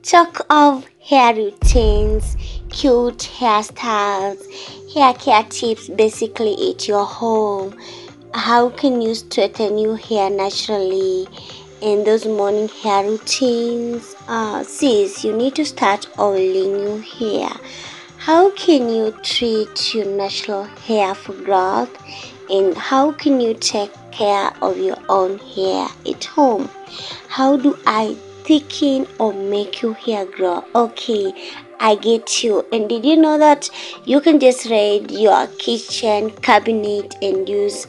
Talk of hair routines, cute hairstyles, hair care tips basically at your home. How can you straighten your hair naturally? In those morning hair routines, sis, you need to start oiling your hair. How can you treat your natural hair for growth? And how can you take care of your own hair at home? How do I thicken or make your hair grow? Okay, I get you. And did you know that you can just raid your kitchen cabinet and use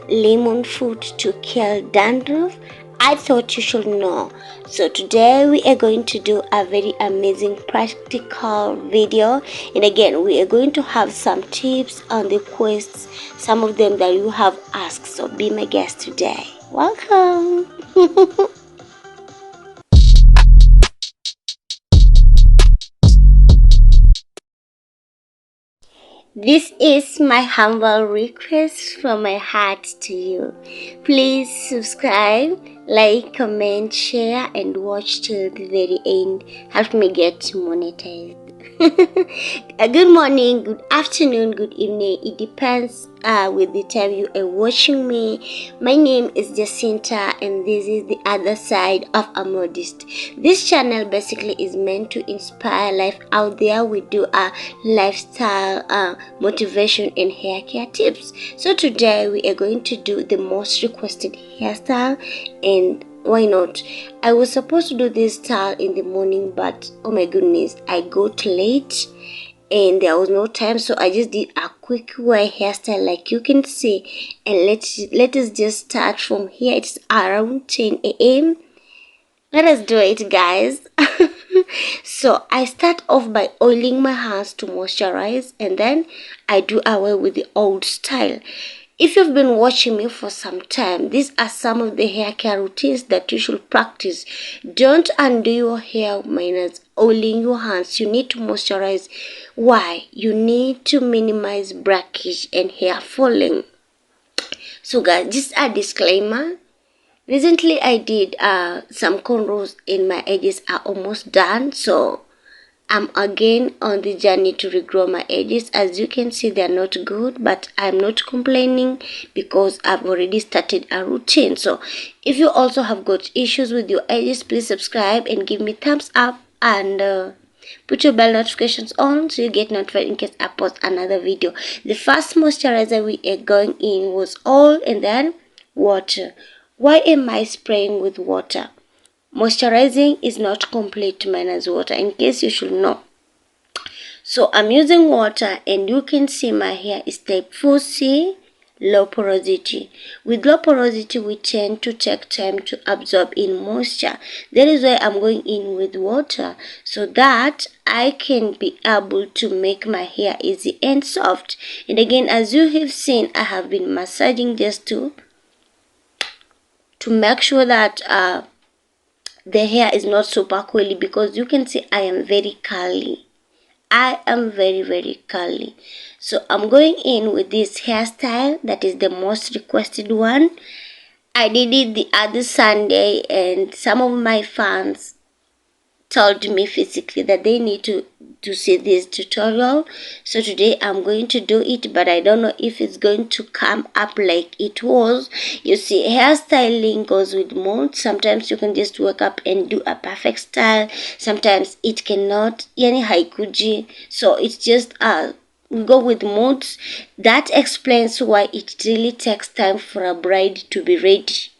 lemon fruit to kill dandruff? I thought you should know. So today we are going to do a very amazing practical video, and again we are going to have some tips on the quests, some of them that you have asked. So be my guest today. Welcome. This is my humble request from my heart to you. Please subscribe, like, comment, share, and watch till the very end. Help me get monetized. Good morning, good afternoon, good evening. It depends with the time you are watching me. My name is Jacinta, and this is the other side of a modist. This channel basically is meant to inspire life out there. We do a lifestyle motivation and hair care tips. So today we are going to do the most requested hairstyle, and why not? I was supposed to do this style in the morning, but oh my goodness, I got late and there was no time, so I just did a quick way hairstyle like you can see. And let us just start from here. It's around 10 a.m. Let us do it, guys. So I start off by oiling my hands to moisturize, and then I do away with the old style. If you've been watching me for some time, these are some of the hair care routines that you should practice. Don't undo your hair minus oiling your hands. You need to moisturize. Why? You need to minimize breakage and hair falling. So guys, just a disclaimer. Recently I did some cornrows and my edges are almost done, so I'm again on the journey to regrow my edges. As you can see, they're not good, but I'm not complaining because I've already started a routine. So if you also have got issues with your edges, please subscribe and give me thumbs up, and put your bell notifications on so you get notified in case I post another video. The first moisturizer we are going in was oil and then water. Why am I spraying with water? Moisturizing is not complete minus water, in case you should know. So I'm using water, and you can see my hair is type 4C, low porosity. With low porosity, we tend to take time to absorb in moisture. That is why I'm going in with water, so that I can be able to make my hair easy and soft. And again, as you have seen, I have been massaging just to make sure that the hair is not super curly, because you can see I am very curly. I am very curly. So I'm going in with this hairstyle that is the most requested one. I did it the other Sunday, and some of my fans told me physically that they need to see this tutorial. So today I'm going to do it, but I don't know if it's going to come up like it was. You see, hairstyling goes with mood. Sometimes you can just wake up and do a perfect style, sometimes it cannot, yani haikuji. So it's just we go with moods. That explains why it really takes time for a bride to be ready.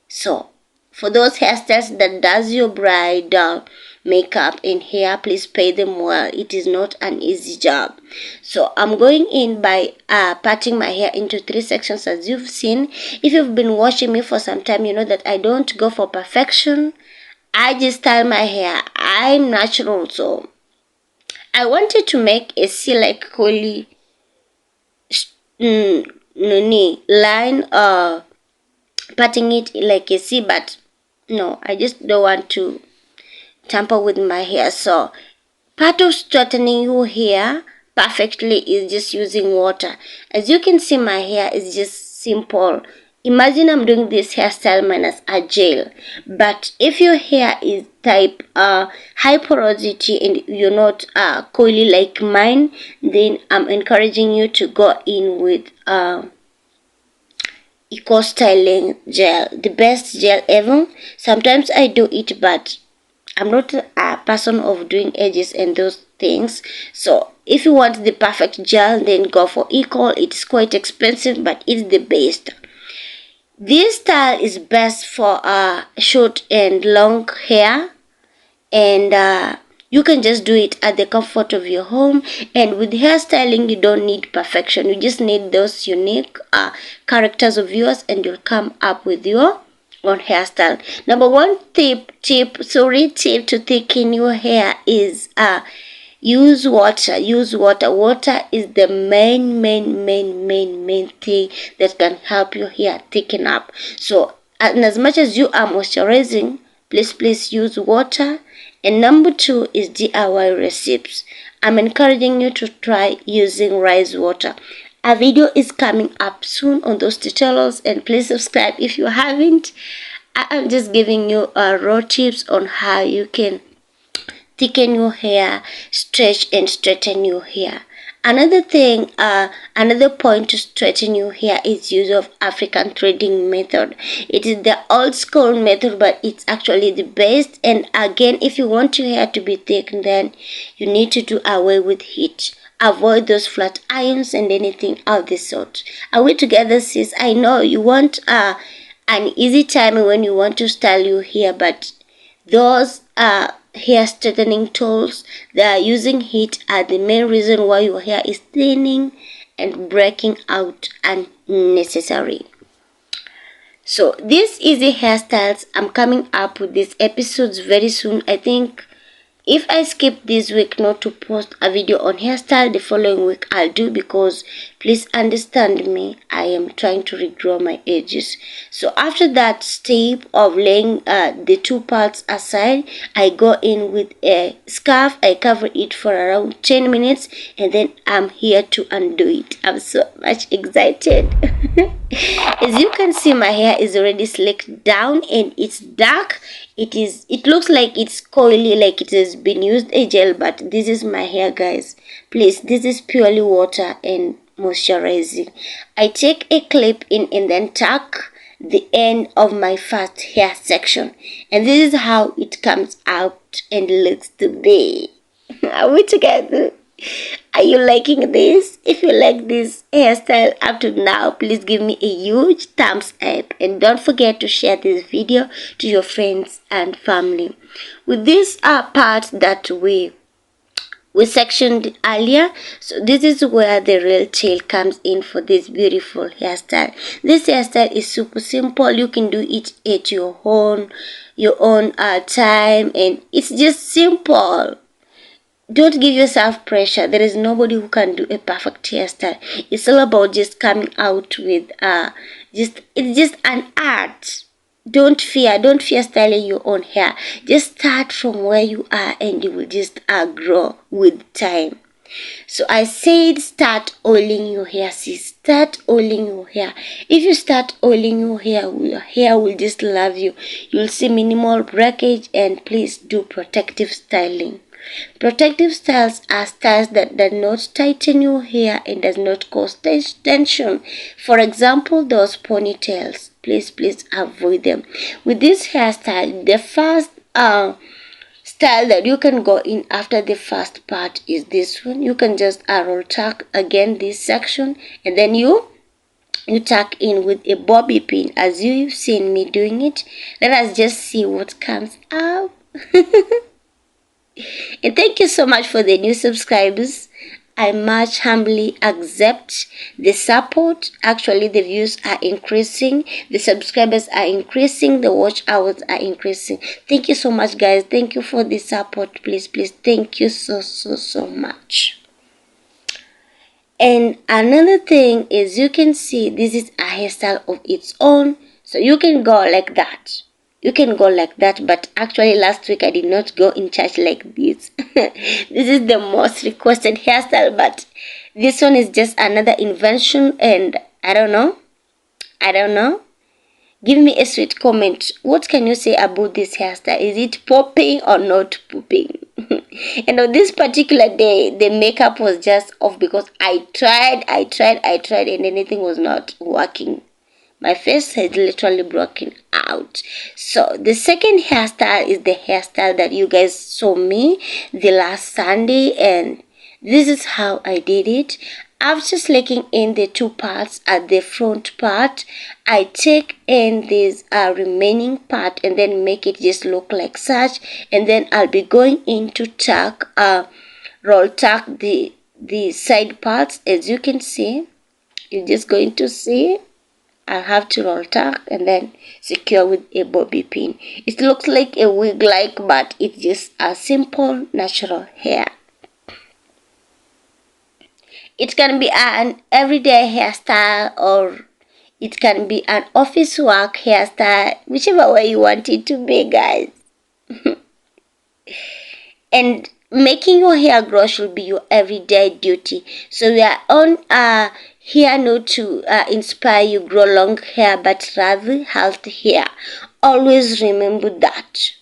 So for those hairstyles that does your bridal makeup and hair, please pay them well. It is not an easy job. So I'm going in by parting my hair into 3 sections, as you've seen. If you've been watching me for some time, you know that I don't go for perfection. I just style my hair. I'm natural, so I wanted to make a C-like curly line, parting it like a C, but no, I just don't want to tamper with my hair. So part of straightening your hair perfectly is just using water. As you can see, my hair is just simple. imagine I'm doing this hairstyle minus a gel, but if your hair is type high porosity and you're not coily like mine, then I'm encouraging you to go in with eco styling gel, the best gel ever. Sometimes I do it, but I'm not a person of doing edges and those things. So if you want the perfect gel, then go for eco. It's quite expensive, but it's the best. This style is best for short and long hair, and you can just do it at the comfort of your home. And with hairstyling, you don't need perfection. You just need those unique characters of yours, and you'll come up with your own hairstyle. Number one tip to thicken your hair is use water. Water is the main thing that can help your hair thicken up. So, and as much as you are moisturizing, please use water. And number two is DIY recipes. I'm encouraging you to try using rice water. A video is coming up soon on those tutorials, and please subscribe if you haven't. I'm just giving you raw tips on how you can thicken your hair, stretch and straighten your hair. Another thing, another point to straighten your hair is use of African threading method. It is the old school method, but it's actually the best. And again, if you want your hair to be thick, then you need to do away with heat. Avoid those flat irons and anything of the sort. Are we together, sis? I know you want an easy time when you want to style your hair, but those hair straightening tools that are using heat are the main reason why your hair is thinning and breaking out unnecessary. So these easy hairstyles, I'm coming up with these episodes very soon. I think if I skip this week not to post a video on hairstyle, the following week I'll do, because please understand me, I am trying to regrow my edges. So after that step of laying the two parts aside, I go in with a scarf. I cover it for around 10 minutes, and then I'm here to undo it. I'm so much excited. As you can see, my hair is already slicked down and it's dark. It looks like it's coily, like it has been used a gel, but this is my hair, guys. Please, this is purely water and moisturizing. I take a clip in and then tuck the end of my first hair section, and this is how it comes out and looks today. Are we together? Are you liking this? If you like this hairstyle up to now, please give me a huge thumbs up, and don't forget to share this video to your friends and family. With this part that we sectioned earlier, so this is where the real tail comes in for this beautiful hairstyle. This hairstyle is super simple. You can do it at your own time, and it's just simple. Don't give yourself pressure. There is nobody who can do a perfect hairstyle. It's all about just coming out with it's just an art. Don't fear styling your own hair. Just start from where you are, and you will just grow with time. So I said start oiling your hair, sis. Start oiling your hair. If you start oiling your hair will just love you. You'll see minimal breakage, and please do protective styling. Protective styles are styles that do not tighten your hair and does not cause tension. For example, those ponytails. Please avoid them. With this hairstyle, the first style that you can go in after the first part is this one. You can just roll tuck again this section, and then you tuck in with a bobby pin as you've seen me doing it. Let us just see what comes out. And thank you so much for the new subscribers. I much humbly accept the support. Actually, the views are increasing, the subscribers are increasing, the watch hours are increasing. Thank you so much, guys. Thank you for the support. Please thank you so much. And another thing is, you can see this is a hairstyle of its own, so you can go like that. But actually last week I did not go in church like this. This is the most requested hairstyle, but this one is just another invention, and I don't know. Give me a sweet comment. What can you say about this hairstyle? Is it popping or not popping? And on this particular day, the makeup was just off because I tried, and anything was not working. My face had literally broken out. So the second hairstyle is the hairstyle that you guys saw me the last Sunday, and this is how I did it. After slicking in the two parts at the front part, I take in this remaining part and then make it just look like such, and then I'll be going in to roll tack the side parts. As you can see, you're just going to see I have to roll tack and then secure with a bobby pin. It looks like a wig but it's just a simple natural hair. It can be an everyday hairstyle or it can be an office work hairstyle, whichever way you want it to be, guys. And making your hair grow should be your everyday duty. So we are on here not to inspire you grow long hair, but rather healthy hair. Always remember that.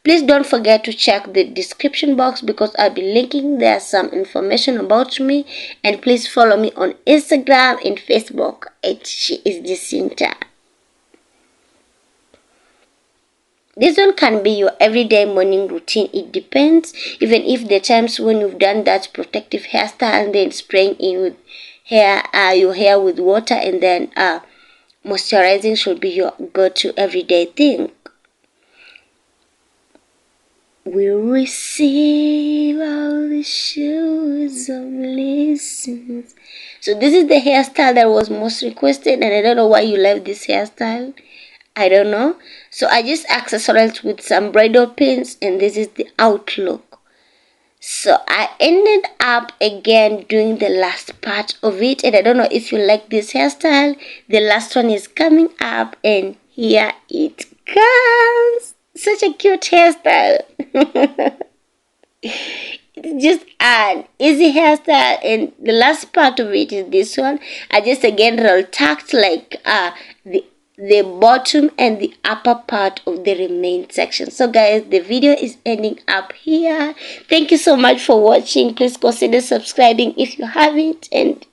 Please don't forget to check the description box because I'll be linking there some information about me, and please follow me on Instagram and Facebook at She is Jacinta. This one can be your everyday morning routine. It depends, even if the times when you've done that protective hairstyle and then spraying in with your hair with water and then moisturizing should be your go-to everyday thing. We receive all the shoes of blessings. So this is the hairstyle that was most requested, and I don't know why you love this hairstyle. I don't know. So I just accessorized with some bridal pins, and this is the outlook. So I ended up again doing the last part of it, and I don't know if you like this hairstyle. The last one is coming up, and here it comes. Such a cute hairstyle. It's just an easy hairstyle, and the last part of it is this one. I just again roll tacked like the bottom and the upper part of the remain section. So guys, the video is ending up here. Thank you so much for watching. Please consider subscribing if you haven't, and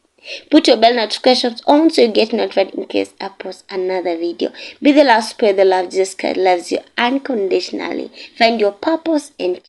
put your bell notifications on so you get notified in case I post another video. Be the love, spread the love. Jesus Christ loves you unconditionally. Find your purpose and